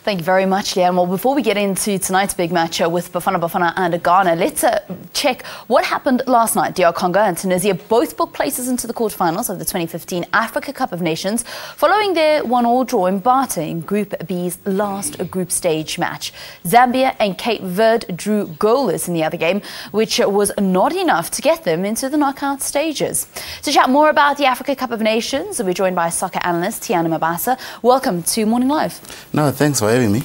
Thank you very much, Leanne. Well, before we get into tonight's big match with Bafana and Ghana, let's check what happened last night. DR Congo and Tunisia both booked places into the quarterfinals of the 2015 Africa Cup of Nations following their 1-1 draw in Bata in Group B's last group stage match. Zambia and Cape Verde drew goalless in the other game, which was not enough to get them into the knockout stages. To chat more about the Africa Cup of Nations, we're joined by soccer analyst Tiyani Mabasa. Welcome to Morning Live. No, thanks for having me.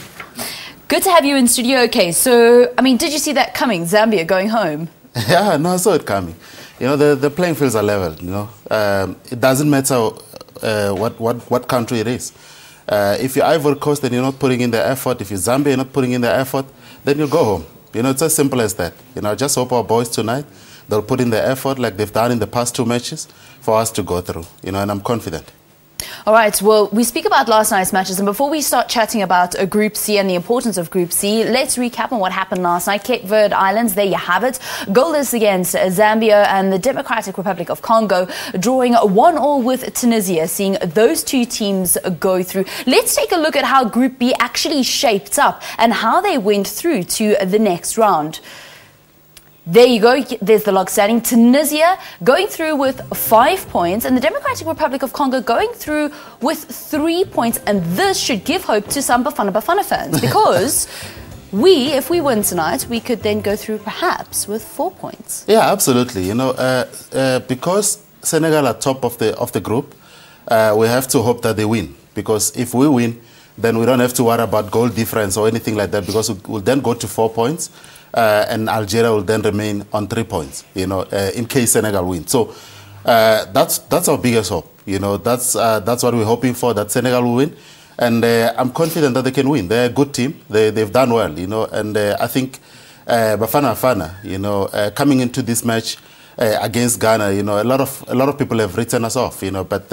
Good to have you in studio. Okay, so, I mean, did you see that coming, Zambia going home? Yeah, no, I saw it coming. You know, the playing fields are level, you know. It doesn't matter what country it is. If you're Ivory Coast and you're not putting in the effort, if you're Zambia, you're not putting in the effort, then you'll go home. You know, it's as simple as that. You know, I just hope our boys tonight, they'll put in the effort like they've done in the past 2 matches for us to go through, you know, and I'm confident. All right, well, we speak about last night's matches, and before we start chatting about Group C and the importance of Group C, let's recap on what happened last night. Cape Verde Islands, there you have it. Goalless against Zambia and the Democratic Republic of Congo, drawing 1-1 with Tunisia, seeing those two teams go through. Let's take a look at how Group B actually shaped up and how they went through to the next round. There you go, there's the log standing. Tunisia going through with 5 points and the Democratic Republic of Congo going through with 3 points. And this should give hope to some Bafana fans because if we win tonight, we could then go through perhaps with 4 points. Yeah, absolutely. You know, because Senegal are top of the group, we have to hope that they win. Because if we win, then we don't have to worry about goal difference or anything like that because we'll then go to 4 points. And Algeria will then remain on 3 points, you know, in case Senegal wins. So that's our biggest hope, you know. That's what we're hoping for, that Senegal will win. And I'm confident that they can win. They're a good team. They've done well, you know. And I think Bafana, you know, coming into this match against Ghana, you know, a lot of people have written us off, you know. But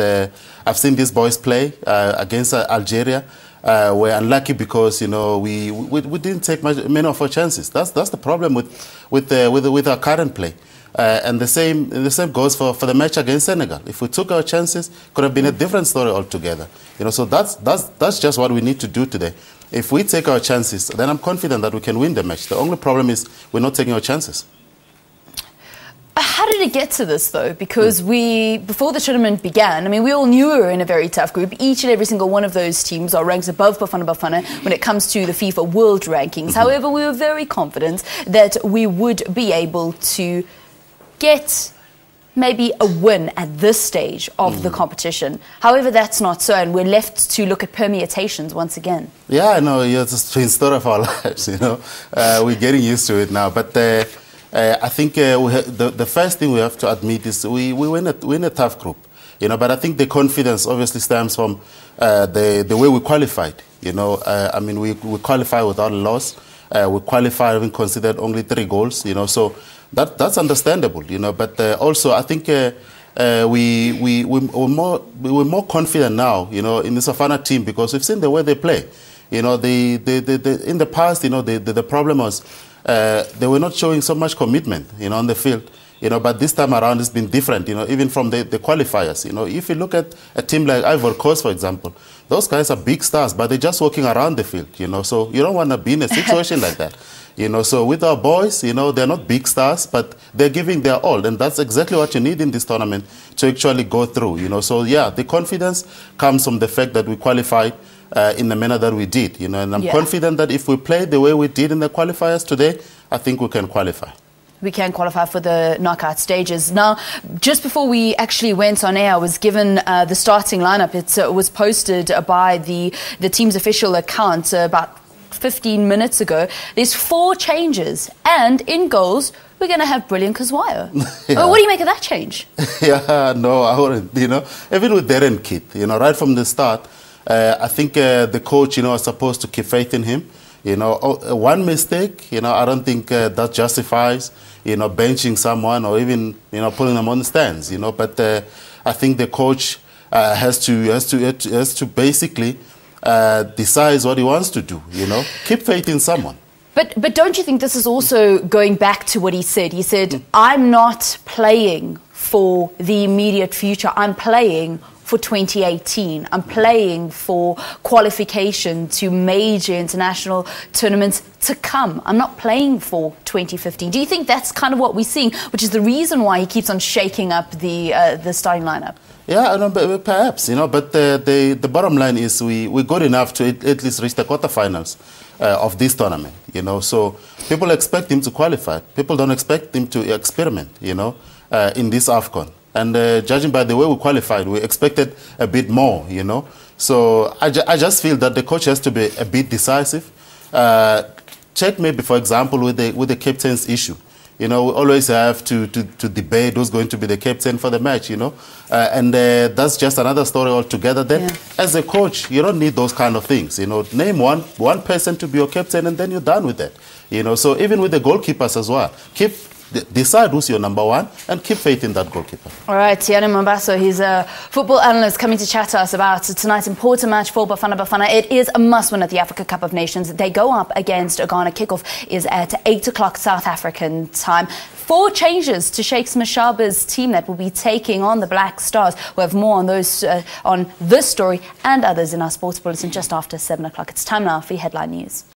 I've seen these boys play against Algeria. We're unlucky because, you know, we didn't take many of our chances. That's the problem with our current play. And the same goes for the match against Senegal. If we took our chances, could have been a different story altogether. You know, so that's just what we need to do today. If we take our chances, then I'm confident that we can win the match. The only problem is we're not taking our chances. How did it get to this, though? Because before the tournament began, I mean, we all knew we were in a very tough group. Each and every single one of those teams are ranked above Bafana when it comes to the FIFA World Rankings. However, we were very confident that we would be able to get maybe a win at this stage of the competition. However, that's not so, and we're left to look at permutations once again. Yeah, I know. It's a strange story of our lives, you know. We're getting used to it now, but I think the first thing we have to admit is we're in a tough group, you know. But I think the confidence obviously stems from the way we qualified. You know, I mean, we qualified without a loss. We qualified having considered only 3 goals. You know, so that's understandable. You know, but also I think we're more confident now. You know, in the Bafana team because we've seen the way they play. You know, in the past, you know, the problem was. They were not showing so much commitment, you know, on the field, you know, but this time around it's been different, you know, even from the qualifiers. You know, if you look at a team like Ivory Coast, for example, those guys are big stars, but they're just walking around the field, you know, so you don't want to be in a situation like that, you know. So with our boys, you know, they're not big stars, but they're giving their all, and that's exactly what you need in this tournament to actually go through, you know. So yeah, the confidence comes from the fact that we qualified in the manner that we did, you know, and I'm confident that if we play the way we did in the qualifiers today, I think we can qualify. We can qualify for the knockout stages. Now, just before we actually went on air, I was given the starting lineup. It was posted by the team's official account about 15 minutes ago. There's 4 changes, and in goals, we're going to have brilliant Kazwaya. Yeah. What do you make of that change? Yeah, no, I wouldn't, you know. Even with Darren Kit, you know, right from the start, I think the coach, you know, is supposed to keep faith in him. You know, one mistake, you know, I don't think that justifies, you know, benching someone or even, you know, putting them on the stands, you know. But I think the coach has to basically decide what he wants to do, you know. Keep faith in someone. But don't you think this is also going back to what he said? He said, I'm not playing for the immediate future. I'm playing for 2018. I'm playing for qualification to major international tournaments to come. I'm not playing for 2015. Do you think that's kind of what we're seeing, which is the reason why he keeps on shaking up the starting lineup? Yeah, perhaps, but the bottom line is we're good enough to at least reach the quarterfinals of this tournament, So people expect him to qualify. People don't expect him to experiment, in this Afcon. And judging by the way we qualified, we expected a bit more, So I just feel that the coach has to be a bit decisive. Check maybe, for example, with the captain's issue. We always have to debate who's going to be the captain for the match, and that's just another story altogether. Then, as a coach, you don't need those kind of things, Name one person to be your captain, and then you're done with it, So even with the goalkeepers as well, decide who's your number one and keep faith in that goalkeeper. All right, Tiyani Mabasa, he's a football analyst coming to chat to us about tonight's important match for Bafana Bafana. It is a must-win at the Africa Cup of Nations. They go up against Ghana. Kickoff is at 8 o'clock South African time. 4 changes to Sheikh Mashaba's team that will be taking on the Black Stars. We'll have more on those on this story and others in our sports bulletin just after 7 o'clock. It's time now for your headline news.